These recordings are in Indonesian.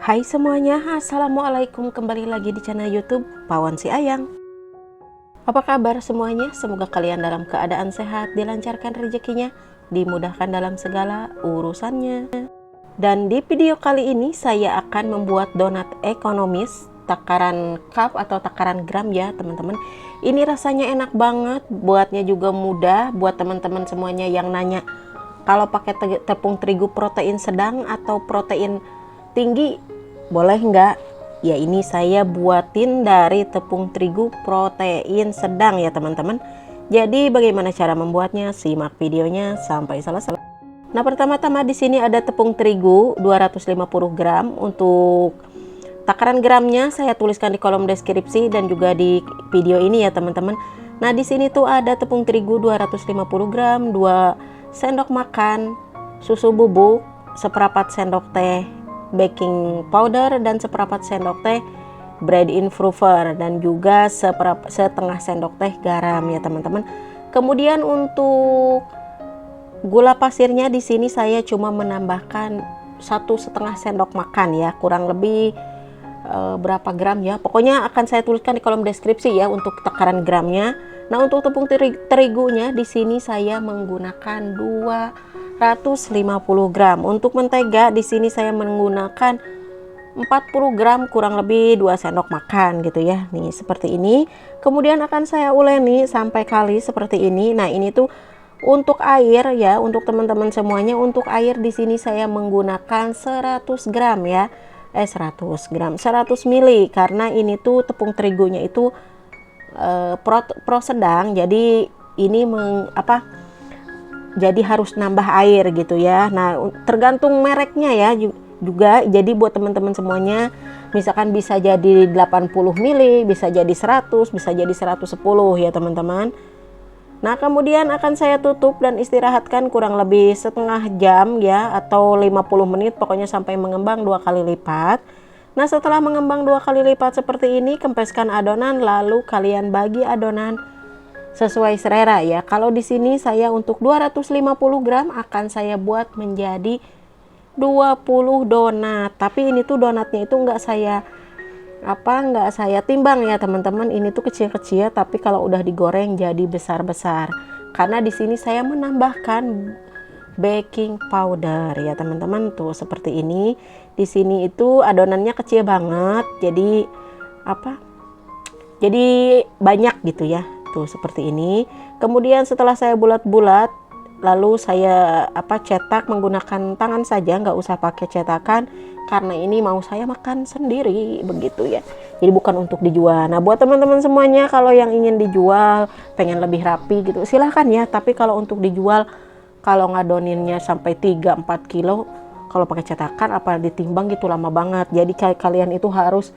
Hai semuanya, assalamualaikum, kembali lagi di channel YouTube Pawan Si Ayang. Apa kabar semuanya? Semoga kalian dalam keadaan sehat, dilancarkan rezekinya, dimudahkan dalam segala urusannya. Dan di video kali ini saya akan membuat donat ekonomis takaran cup atau takaran gram ya teman-teman. Ini rasanya enak banget, buatnya juga mudah. Buat teman-teman semuanya yang nanya kalau pakai tepung terigu protein sedang atau protein tinggi boleh nggak? Ya ini saya buatin dari tepung terigu protein sedang ya teman-teman. Jadi bagaimana cara membuatnya? Simak videonya sampai selesai. Nah pertama-tama di sini ada tepung terigu 250 gram. Untuk takaran gramnya saya tuliskan di kolom deskripsi dan juga di video ini ya teman-teman. Nah di sini tuh ada tepung terigu 250 gram, 2 sendok makan susu bubuk, seperempat sendok teh baking powder, dan seperempat sendok teh bread improver, dan juga setengah sendok teh garam ya teman-teman. Kemudian untuk gula pasirnya di sini saya cuma menambahkan 1,5 sendok makan ya, kurang lebih berapa gram ya, pokoknya akan saya tuliskan di kolom deskripsi ya untuk takaran gramnya. Nah untuk tepung terigunya di sini saya menggunakan 250 gram. Untuk mentega di sini saya menggunakan 40 gram, kurang lebih 2 sendok makan gitu ya. Nih seperti ini. Kemudian akan saya uleni sampai kali seperti ini. Nah ini tuh untuk air ya, untuk teman-teman semuanya, untuk air di sini saya menggunakan 100 gram ya. 100 mili, karena ini tuh tepung terigunya itu pro sedang, jadi ini jadi harus nambah air gitu ya. Nah tergantung mereknya ya juga, jadi buat teman-teman semuanya misalkan bisa jadi 80 mili, bisa jadi 100, bisa jadi 110 ya teman-teman. Nah kemudian akan saya tutup dan istirahatkan kurang lebih setengah jam ya, atau 50 menit pokoknya sampai mengembang 2 kali lipat. Nah setelah mengembang 2 kali lipat seperti ini, kempeskan adonan, lalu kalian bagi adonan sesuai selera ya. Kalau di sini saya untuk 250 gram akan saya buat menjadi 20 donat. Tapi ini tuh donatnya itu nggak saya timbang ya teman-teman. Ini tuh kecil-kecil, tapi kalau udah digoreng jadi besar-besar. Karena di sini saya menambahkan baking powder ya teman-teman, tuh seperti ini. Di sini itu adonannya kecil banget, jadi jadi banyak gitu ya, tuh seperti ini. Kemudian setelah saya bulat-bulat, lalu saya cetak menggunakan tangan saja, nggak usah pakai cetakan, karena ini mau saya makan sendiri begitu ya, jadi bukan untuk dijual. Nah buat teman-teman semuanya kalau yang ingin dijual, pengen lebih rapi gitu, silahkan ya. Tapi kalau untuk dijual, kalau ngadoninnya sampai 3-4 kilo, kalau pakai cetakan apa ditimbang gitu lama banget. Jadi kalian itu harus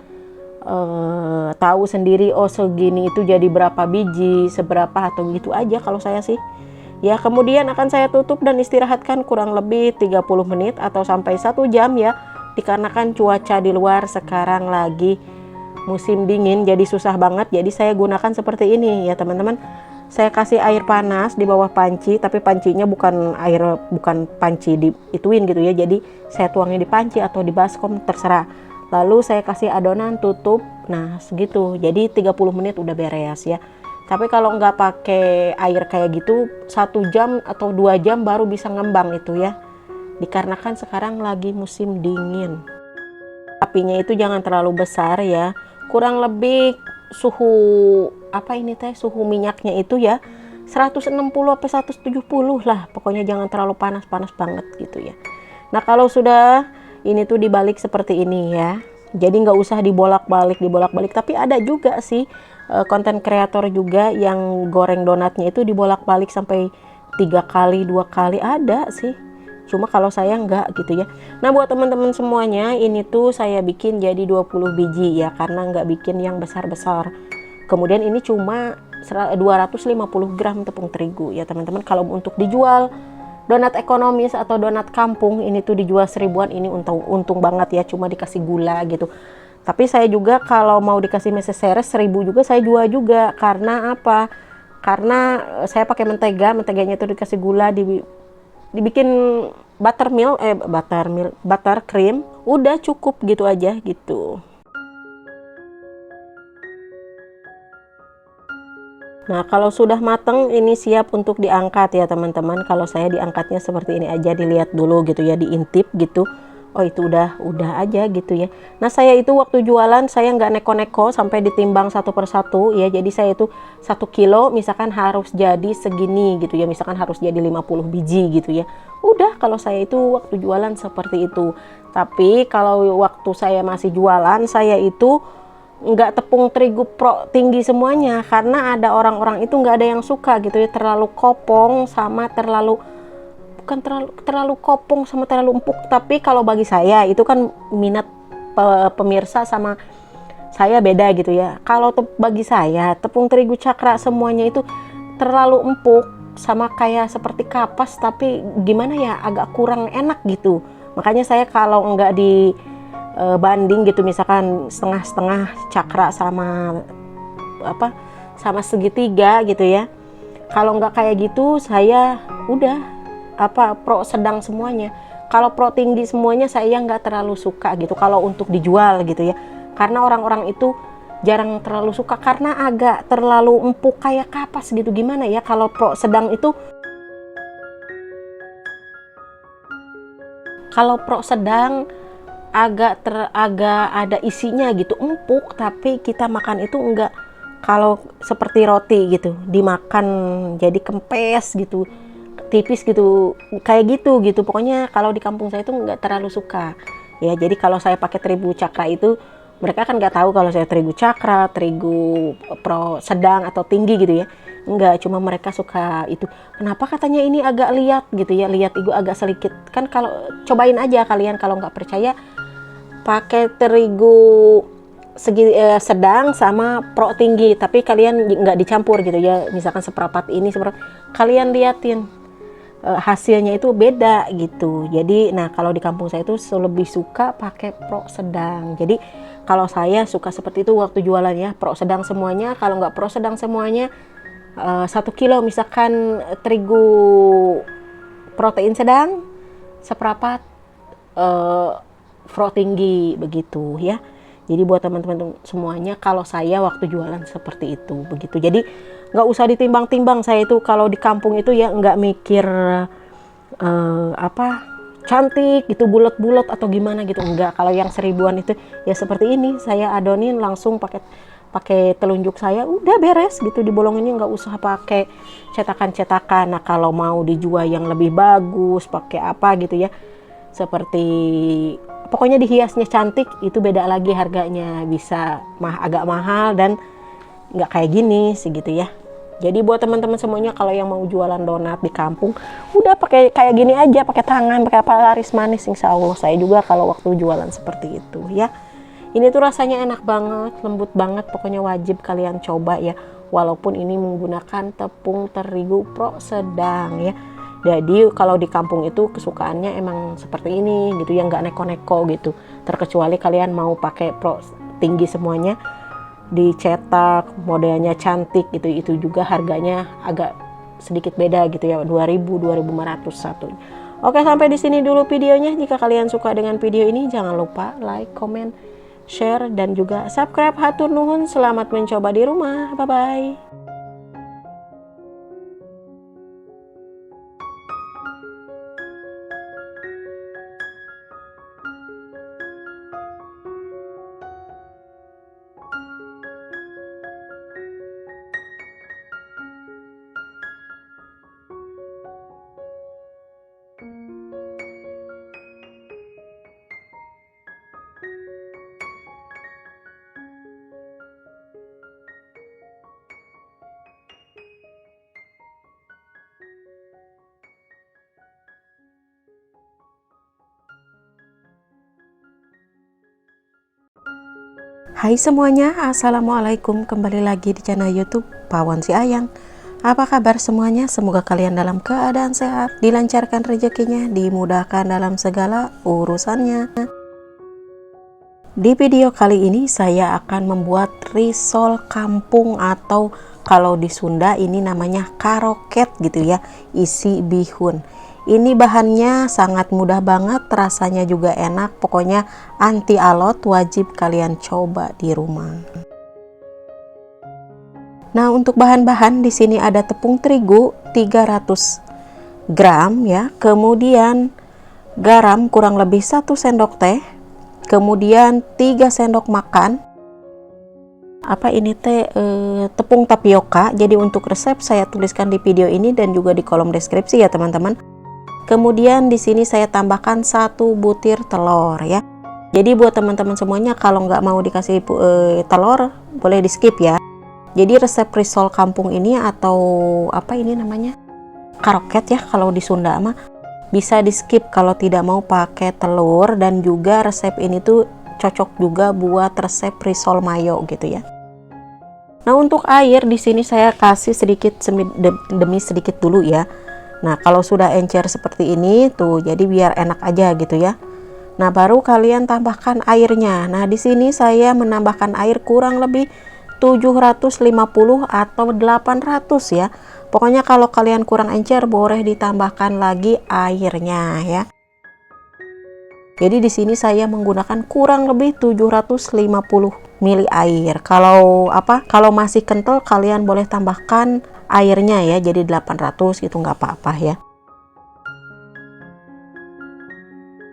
tahu sendiri, oh segini itu jadi berapa biji, seberapa, atau gitu aja kalau saya sih ya. Kemudian akan saya tutup dan istirahatkan kurang lebih 30 menit atau sampai 1 jam ya, dikarenakan cuaca di luar sekarang lagi musim dingin, jadi susah banget. Jadi saya gunakan seperti ini ya teman-teman. Saya kasih air panas di bawah panci, tapi pancinya bukan panci diituin gitu ya, jadi saya tuangin di panci atau di baskom terserah. Lalu saya kasih adonan, tutup. Nah segitu, jadi 30 menit udah beres ya. Tapi kalau nggak pakai air kayak gitu, 1 jam atau 2 jam baru bisa ngembang itu ya, dikarenakan sekarang lagi musim dingin. Apinya itu jangan terlalu besar ya, kurang lebih suhu suhu minyaknya itu ya 160 sampai 170 lah, pokoknya jangan terlalu panas banget gitu ya. Nah kalau sudah ini tuh dibalik seperti ini ya, jadi nggak usah dibolak-balik. Tapi ada juga sih konten kreator juga yang goreng donatnya itu dibolak-balik sampai 3 kali 2 kali, ada sih. Cuma kalau saya enggak gitu ya. Nah buat teman-teman semuanya, ini tuh saya bikin jadi 20 biji ya, karena enggak bikin yang besar-besar. Kemudian ini cuma 250 gram tepung terigu ya teman-teman. Kalau untuk dijual donat ekonomis atau donat kampung, ini tuh dijual 1000-an, ini untung banget ya, cuma dikasih gula gitu. Tapi saya juga kalau mau dikasih meseseres 1000 juga saya jual juga. Karena apa? Karena saya pakai menteganya itu dikasih gula, dibikin buttercream, udah cukup gitu aja gitu. Nah, kalau sudah mateng ini siap untuk diangkat ya teman-teman. Kalau saya diangkatnya seperti ini aja, dilihat dulu gitu ya, diintip gitu. Oh, itu udah aja gitu ya. Nah, saya itu waktu jualan saya nggak neko-neko sampai ditimbang satu persatu ya. Jadi saya itu 1 kilo misalkan harus jadi segini gitu ya. Misalkan harus jadi 50 biji gitu ya. Udah, kalau saya itu waktu jualan seperti itu. Tapi kalau waktu saya masih jualan, saya itu nggak tepung terigu pro tinggi semuanya, karena ada orang-orang itu nggak ada yang suka gitu ya, terlalu kopong sama terlalu, bukan terlalu kopong sama terlalu empuk. Tapi kalau bagi saya itu kan minat pemirsa sama saya beda gitu ya. Kalau bagi saya tepung terigu cakra semuanya itu terlalu empuk sama kayak seperti kapas, tapi gimana ya, agak kurang enak gitu. Makanya saya kalau nggak di banding gitu, misalkan setengah-setengah cakra sama segitiga gitu ya, kalau nggak kayak gitu saya udah pro sedang semuanya. Kalau pro tinggi semuanya saya nggak terlalu suka gitu kalau untuk dijual gitu ya, karena orang-orang itu jarang terlalu suka karena agak terlalu empuk kayak kapas gitu. Gimana ya, kalau pro sedang itu, kalau pro sedang agak ada isinya gitu, empuk, tapi kita makan itu enggak kalau seperti roti gitu, dimakan jadi kempes gitu, tipis gitu, kayak gitu. Pokoknya kalau di kampung saya itu enggak terlalu suka ya. Jadi kalau saya pakai terigu cakra itu, mereka kan nggak tahu kalau saya terigu cakra, terigu pro sedang atau tinggi gitu ya. Enggak, cuma mereka suka itu. Kenapa katanya ini agak liat gitu ya, liat itu agak sedikit. Kan kalau cobain aja kalian, kalau nggak percaya pakai terigu sedang sama pro tinggi, tapi kalian nggak dicampur gitu ya, misalkan seperempat ini kalian liatin hasilnya itu beda gitu. Jadi nah, kalau di kampung saya itu lebih suka pakai pro sedang. Jadi kalau saya suka seperti itu waktu jualan ya, pro sedang semuanya. Kalau nggak pro sedang semuanya, 1 kilo misalkan terigu protein sedang, seperempat pro tinggi begitu ya. Jadi buat teman-teman semuanya, kalau saya waktu jualan seperti itu begitu. Jadi nggak usah ditimbang-timbang. Saya itu kalau di kampung itu ya nggak mikir cantik gitu, bulat-bulat atau gimana gitu, enggak. Kalau yang 1000-an itu ya seperti ini, saya adonin langsung pakai telunjuk saya, udah beres gitu, dibolonginnya nggak usah pakai cetakan-cetakan. Nah, kalau mau dijual yang lebih bagus pakai apa gitu ya, seperti pokoknya dihiasnya cantik, itu beda lagi harganya, bisa agak mahal dan nggak kayak gini sih gitu ya. Jadi buat teman-teman semuanya, kalau yang mau jualan donat di kampung, udah pakai kayak gini aja, pakai tangan, pakai apa, laris manis insya Allah. Saya juga kalau waktu jualan seperti itu ya. Ini tuh rasanya enak banget, lembut banget, pokoknya wajib kalian coba ya. Walaupun ini menggunakan tepung terigu pro sedang ya. Jadi kalau di kampung itu kesukaannya emang seperti ini gitu ya, nggak neko-neko gitu. Terkecuali kalian mau pakai pro tinggi semuanya, dicetak modelnya cantik gitu, itu juga harganya agak sedikit beda gitu ya, 2.500 satu. Oke, sampai di sini dulu videonya. Jika kalian suka dengan video ini, jangan lupa like, comment, share, dan juga subscribe. Hatur nuhun, selamat mencoba di rumah. Bye bye. Hai semuanya, assalamualaikum. Kembali lagi di channel YouTube Pawon Si Ayang. Apa kabar semuanya? Semoga kalian dalam keadaan sehat, dilancarkan rezekinya, dimudahkan dalam segala urusannya. Di video kali ini saya akan membuat risol kampung, atau kalau di Sunda ini namanya karoket gitu ya, isi bihun. Ini bahannya sangat mudah banget, rasanya juga enak, pokoknya anti alot, wajib kalian coba di rumah. Nah, untuk bahan-bahan di sini ada tepung terigu 300 gram ya, kemudian garam kurang lebih 1 sendok teh, kemudian 3 sendok makan tepung tapioka. Jadi untuk resep saya tuliskan di video ini dan juga di kolom deskripsi ya teman-teman. Kemudian di sini saya tambahkan 1 butir telur ya. Jadi buat teman-teman semuanya, kalau nggak mau dikasih telur boleh di skip ya. Jadi resep risol kampung ini, atau apa ini namanya, karoket ya kalau di Sunda mah, bisa di skip kalau tidak mau pakai telur. Dan juga resep ini tuh cocok juga buat resep risol mayo gitu ya. Nah, untuk air di sini saya kasih sedikit demi sedikit dulu ya. Nah, kalau sudah encer seperti ini tuh, jadi biar enak aja gitu ya. Nah, baru kalian tambahkan airnya. Nah, di sini saya menambahkan air kurang lebih 750 atau 800 ya. Pokoknya kalau kalian kurang encer boleh ditambahkan lagi airnya ya. Jadi di sini saya menggunakan kurang lebih 750 ml air. Kalau masih kental kalian boleh tambahkan airnya ya, jadi 800 gitu, nggak apa-apa ya.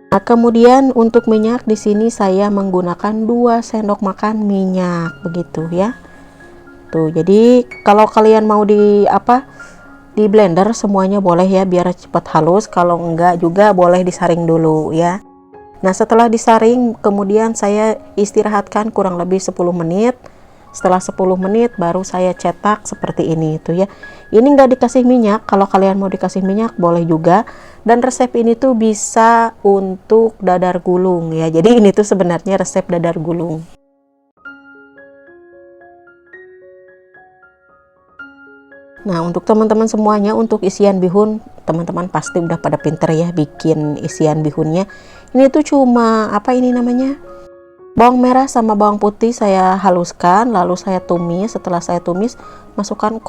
Nah, kemudian untuk minyak di sini saya menggunakan 2 sendok makan minyak begitu ya. Tuh, jadi kalau kalian mau di blender semuanya boleh ya, biar cepat halus. Kalau enggak juga boleh disaring dulu ya. Nah, setelah disaring kemudian saya istirahatkan kurang lebih 10 menit. Setelah 10 menit baru saya cetak seperti ini itu ya. Ini nggak dikasih minyak, kalau kalian mau dikasih minyak boleh juga. Dan resep ini tuh bisa untuk dadar gulung ya. Jadi ini tuh sebenarnya resep dadar gulung. Nah, untuk teman-teman semuanya, untuk isian bihun, teman-teman pasti udah pada pinter ya bikin isian bihunnya. Ini tuh cuma bawang merah sama bawang putih saya haluskan, lalu saya tumis. Setelah saya tumis, masukkan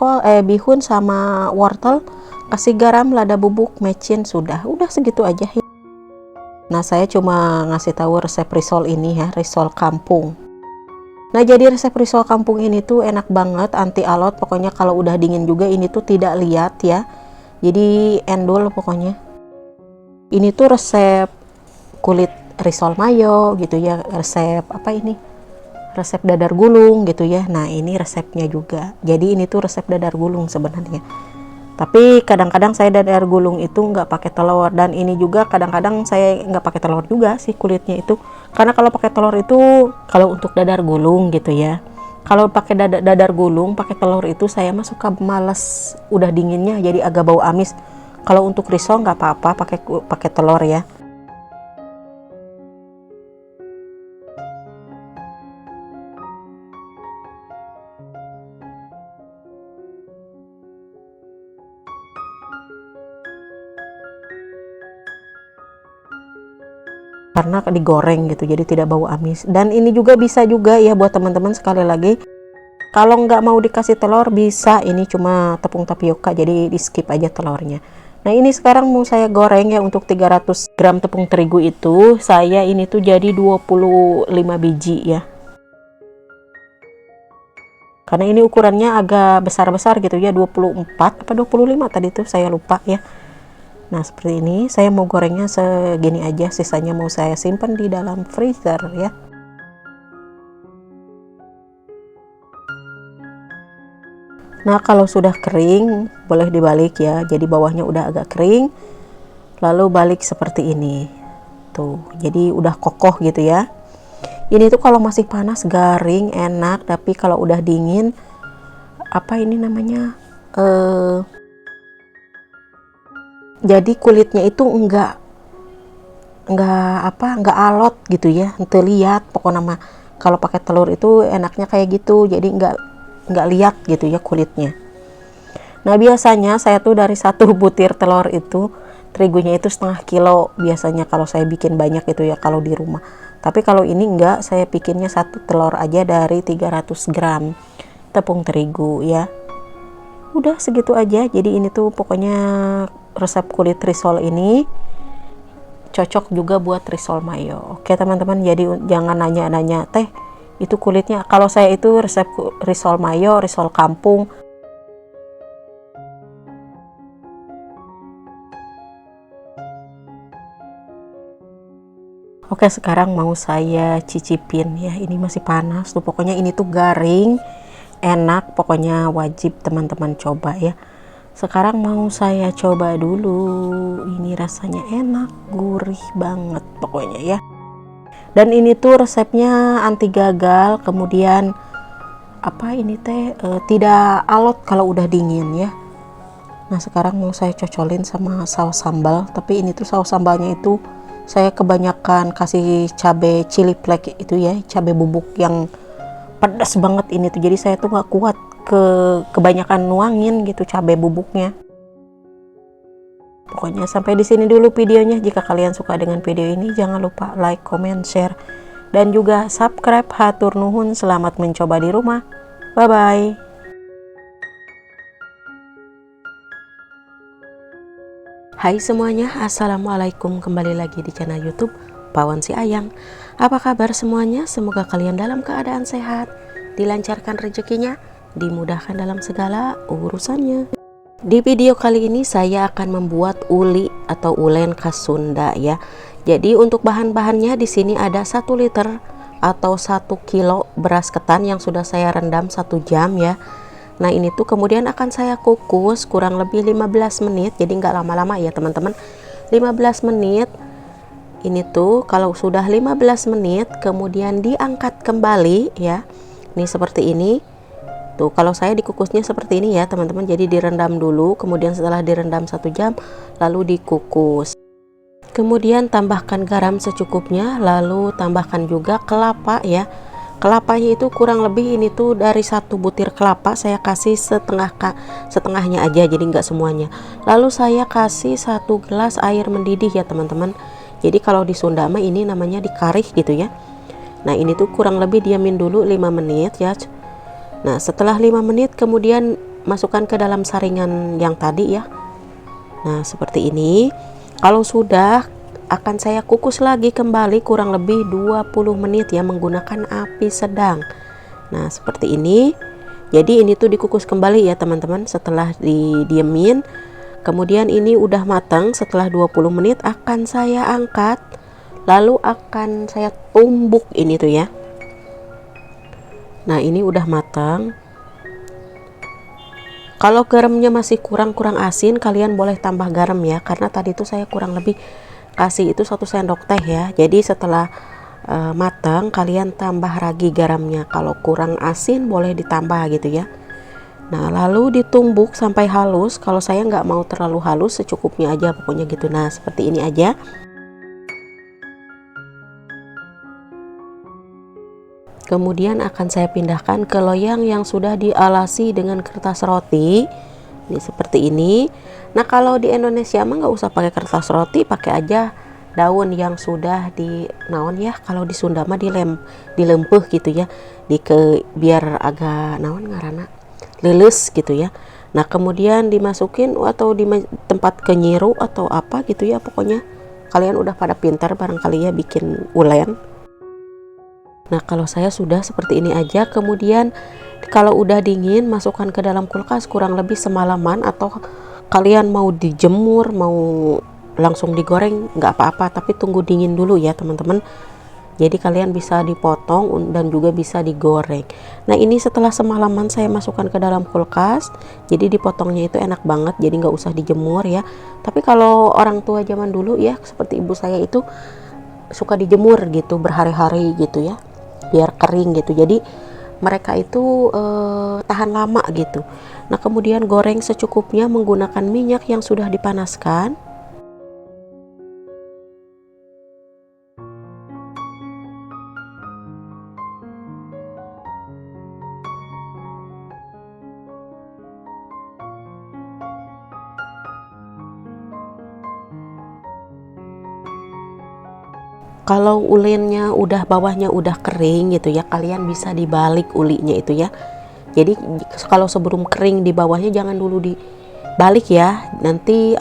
bihun sama wortel, kasih garam, lada bubuk, mecin, udah segitu aja ya. Nah, saya cuma ngasih tahu resep risol ini ya, risol kampung. Nah, jadi resep risol kampung ini tuh enak banget, anti alot. Pokoknya kalau udah dingin juga ini tuh tidak liat ya. Jadi endul pokoknya. Ini tuh resep kulit risol mayo gitu ya, resep resep dadar gulung gitu ya. Nah, ini resepnya juga. Jadi ini tuh resep dadar gulung sebenarnya. Tapi kadang-kadang saya dadar gulung itu nggak pakai telur, dan ini juga kadang-kadang saya nggak pakai telur juga sih kulitnya itu. Karena kalau pakai telur itu kalau untuk dadar gulung gitu ya. Kalau pakai dadar gulung pakai telur itu saya mah suka males, udah dinginnya jadi agak bau amis. Kalau untuk risol nggak apa-apa pakai telur ya. Karena digoreng gitu, jadi tidak bau amis. Dan ini juga bisa juga ya buat teman-teman, sekali lagi kalau nggak mau dikasih telur bisa, ini cuma tepung tapioka, jadi di skip aja telurnya. Nah, ini sekarang mau saya goreng ya. Untuk 300 gram tepung terigu itu saya ini tuh jadi 25 biji ya, karena ini ukurannya agak besar-besar gitu ya, 24 apa 25 tadi tuh saya lupa ya. Nah, seperti ini. Saya mau gorengnya segini aja, sisanya mau saya simpan di dalam freezer ya. Nah, kalau sudah kering boleh dibalik ya, jadi bawahnya udah agak kering, lalu balik seperti ini tuh, jadi udah kokoh gitu ya. Ini tuh kalau masih panas garing enak, tapi kalau udah dingin jadi kulitnya itu enggak alot gitu ya, terlihat pokoknya mah. Kalau pakai telur itu enaknya kayak gitu, jadi enggak lihat gitu ya kulitnya. Nah, biasanya saya tuh dari 1 butir telur itu terigunya itu setengah kilo biasanya kalau saya bikin banyak gitu ya kalau di rumah. Tapi kalau ini enggak, saya bikinnya 1 telur aja dari 300 gram tepung terigu ya. Udah segitu aja. Jadi ini tuh pokoknya resep kulit risol ini cocok juga buat risol mayo. Oke teman-teman, jadi jangan nanya-nanya teh itu kulitnya. Kalau saya itu resep risol mayo, risol kampung. Oke, sekarang mau saya cicipin ya. Ini masih panas tuh. Pokoknya ini tuh garing, enak. Pokoknya wajib teman-teman coba ya. Sekarang mau saya coba dulu. Ini rasanya enak, gurih banget pokoknya ya. Dan ini tuh resepnya anti gagal. Kemudian apa ini teh tidak alot kalau udah dingin ya. Nah, sekarang mau saya cocolin sama saus sambal. Tapi ini tuh saus sambalnya itu saya kebanyakan kasih cabai chili flake itu ya, cabai bubuk yang pedas banget ini tuh. Jadi saya tuh nggak kuat kebanyakan nuangin gitu cabai bubuknya. Pokoknya sampai di sini dulu videonya. Jika kalian suka dengan video ini, jangan lupa like, comment, share, dan juga subscribe. Hatur nuhun, selamat mencoba di rumah. Bye bye. Hai semuanya, assalamualaikum, kembali lagi di channel YouTube Pawan Si Ayang. Apa kabar semuanya? Semoga kalian dalam keadaan sehat, dilancarkan rezekinya, dimudahkan dalam segala urusannya. Di video kali ini saya akan membuat uli atau ulen khas Sunda ya. Jadi untuk bahan-bahannya di sini ada 1 liter atau 1 kilo beras ketan yang sudah saya rendam 1 jam ya. Nah ini tuh kemudian akan saya kukus kurang lebih 15 menit, jadi nggak lama-lama ya teman-teman. 15 menit ini tuh kalau sudah 15 menit kemudian diangkat kembali ya. Ini seperti ini tuh, kalau saya dikukusnya seperti ini ya teman-teman. Jadi direndam dulu, kemudian setelah direndam 1 jam lalu dikukus. Kemudian tambahkan garam secukupnya, lalu tambahkan juga kelapa ya. Kelapanya itu kurang lebih ini tuh dari 1 butir kelapa saya kasih setengahnya aja, jadi nggak semuanya. Lalu saya kasih 1 gelas air mendidih ya teman-teman. Jadi kalau di Sunda mah ini namanya dikarih gitu ya. Nah ini tuh kurang lebih diamin dulu 5 menit ya. Nah setelah 5 menit kemudian masukkan ke dalam saringan yang tadi ya. Nah seperti ini. Kalau sudah, akan saya kukus lagi kembali kurang lebih 20 menit ya menggunakan api sedang. Nah seperti ini. Jadi ini tuh dikukus kembali ya teman-teman setelah didiemin. Kemudian ini udah matang. Setelah 20 menit akan saya angkat, lalu akan saya tumbuk ini tuh ya. Nah ini udah matang. Kalau garamnya masih kurang asin, kalian boleh tambah garam ya, karena tadi tuh saya kurang lebih kasih itu 1 sendok teh ya. Jadi setelah matang kalian tambah lagi garamnya. Kalau kurang asin boleh ditambah gitu ya. Nah lalu ditumbuk sampai halus. Kalau saya nggak mau terlalu halus, secukupnya aja pokoknya gitu. Nah seperti ini aja. Kemudian akan saya pindahkan ke loyang yang sudah dialasi dengan kertas roti. Ini seperti ini. Nah kalau di Indonesia mah nggak usah pakai kertas roti, pakai aja daun yang sudah di naon ya. Kalau di Sunda mah dilempeh gitu ya, biar agak naon ngarana lelus gitu ya. Nah kemudian dimasukin atau di tempat kenyiru atau apa gitu ya. Pokoknya kalian udah pada pintar barangkali ya bikin ulen. Nah kalau saya sudah seperti ini aja. Kemudian kalau udah dingin masukkan ke dalam kulkas kurang lebih semalaman, atau kalian mau dijemur mau langsung digoreng nggak apa-apa, tapi tunggu dingin dulu ya teman-teman. Jadi kalian bisa dipotong dan juga bisa digoreng. Nah ini setelah semalaman saya masukkan ke dalam kulkas, jadi dipotongnya itu enak banget, jadi nggak usah dijemur ya. Tapi kalau orang tua zaman dulu ya seperti ibu saya itu suka dijemur gitu berhari-hari gitu ya, biar kering gitu. Jadi mereka itu tahan lama gitu. Nah kemudian goreng secukupnya menggunakan minyak yang sudah dipanaskan. Kalau ulennya udah bawahnya udah kering gitu ya, kalian bisa dibalik ulinya itu ya. Jadi kalau sebelum kering di bawahnya jangan dulu balik ya, nanti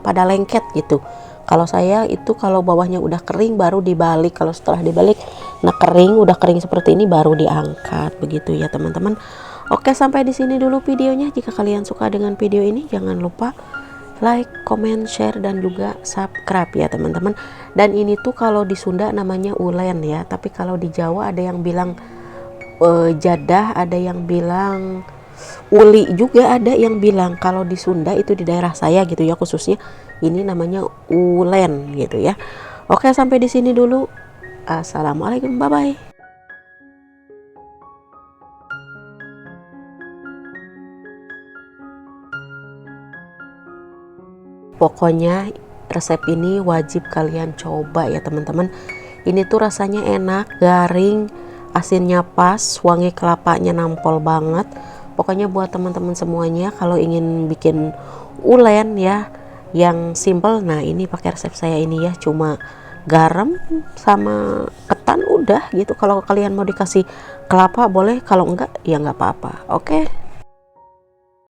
pada lengket gitu. Kalau saya itu kalau bawahnya udah kering baru dibalik, kalau setelah dibalik nah udah kering seperti ini baru diangkat begitu ya teman-teman. Oke, sampai di sini dulu videonya. Jika kalian suka dengan video ini jangan lupa like, comment, share dan juga subscribe ya teman-teman. Dan ini tuh kalau di Sunda namanya ulen ya, tapi kalau di Jawa ada yang bilang jadah, ada yang bilang uli, juga ada yang bilang. Kalau di Sunda itu di daerah saya gitu ya khususnya ini namanya ulen gitu ya. Oke, sampai di sini dulu. Assalamualaikum, bye bye. Pokoknya resep ini wajib kalian coba ya teman-teman. Ini tuh rasanya enak, garing, asinnya pas, wangi kelapanya nampol banget. Pokoknya buat teman-teman semuanya kalau ingin bikin ulen ya yang simple, nah ini pakai resep saya ini ya, cuma garam sama ketan udah gitu. Kalau kalian mau dikasih kelapa boleh, kalau enggak ya nggak apa-apa. Oke.